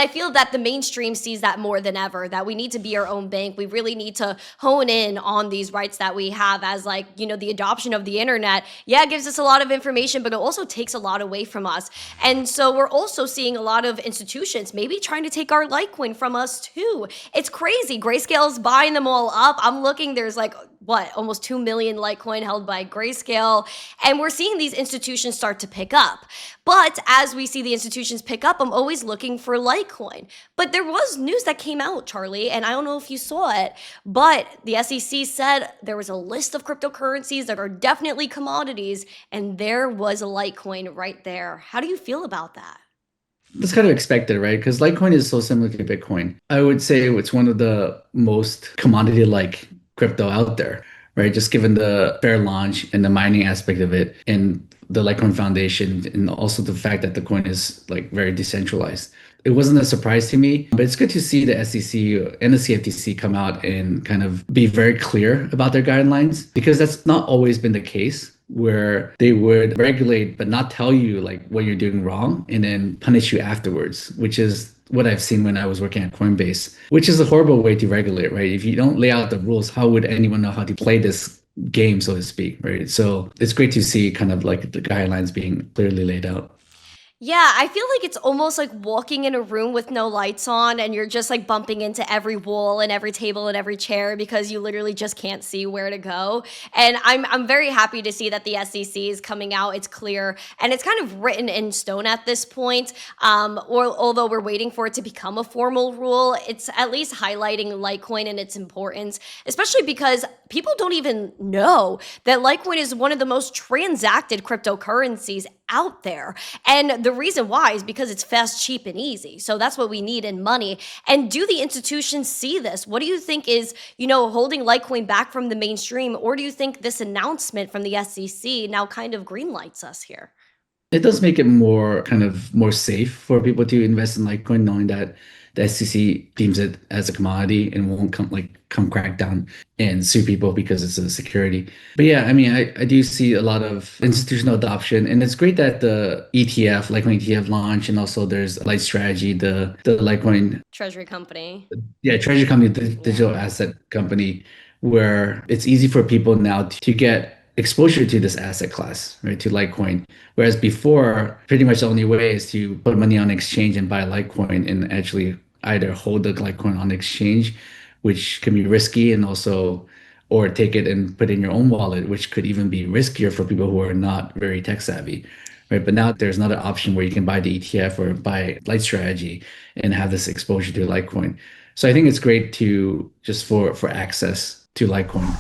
I feel that the mainstream sees that more than ever, that we need to be our own bank. We really need to hone in on these rights that we have as like, the adoption of the internet. Yeah, it gives us a lot of information, but it also takes a lot away from us. And so we're also seeing a lot of institutions maybe trying to take our Litecoin from us too. It's crazy. Grayscale's buying them all up. I'm looking, there's like, almost 2 million Litecoin held by Grayscale. And we're seeing these institutions start to pick up. But as we see the institutions pick up, I'm always looking for Litecoin. But there was news that came out, Charlie, and I don't know if you saw it, but the SEC said there was a list of cryptocurrencies that are definitely commodities, and there was a Litecoin right there. How do you feel about that? That's kind of expected, right? Because Litecoin is so similar to Bitcoin. I would say it's one of the most commodity-like crypto out there, right? Just given the fair launch and the mining aspect of it and the Litecoin Foundation, and also the fact that the coin is like very decentralized. It wasn't a surprise to me, but it's good to see the SEC and the CFTC come out and kind of be very clear about their guidelines, because that's not always been the case, where they would regulate but not tell you like what you're doing wrong and then punish you afterwards, which is what I've seen when I was working at Coinbase, which is a horrible way to regulate, right? If you don't lay out the rules, how would anyone know how to play this game, so to speak, right? So it's great to see kind of like the guidelines being clearly laid out. Yeah, I feel like it's almost like walking in a room with no lights on and you're just like bumping into every wall and every table and every chair because you literally just can't see where to go. And I'm very happy to see that the SEC is coming out. It's clear and it's kind of written in stone at this point. Or although we're waiting for it to become a formal rule, it's at least highlighting Litecoin and its importance, especially because people don't even know that Litecoin is one of the most transacted cryptocurrencies out there. And the reason why is because it's fast, cheap, and easy. So that's what we need in money. And do the institutions see this? What do you think is, holding Litecoin back from the mainstream? Or do you think this announcement from the SEC now kind of greenlights us here? It does make it more safe for people to invest in Litecoin, knowing that the SEC deems it as a commodity and won't come crack down and sue people because it's a security. But yeah, I mean, I do see a lot of institutional adoption, and it's great that the Litecoin ETF launched, and also there's Light Strategy, the Litecoin, Treasury company. yeah, treasury company, the Yeah. digital asset company, where it's easy for people now to get exposure to this asset class, right, to Litecoin. Whereas before, pretty much the only way is to put money on exchange and buy Litecoin and actually either hold the Litecoin on exchange, which can be risky, and also, or take it and put it in your own wallet, which could even be riskier for people who are not very tech savvy, right? But now there's another option where you can buy the ETF or buy Light Strategy and have this exposure to Litecoin. So I think it's great to just for access to Litecoin.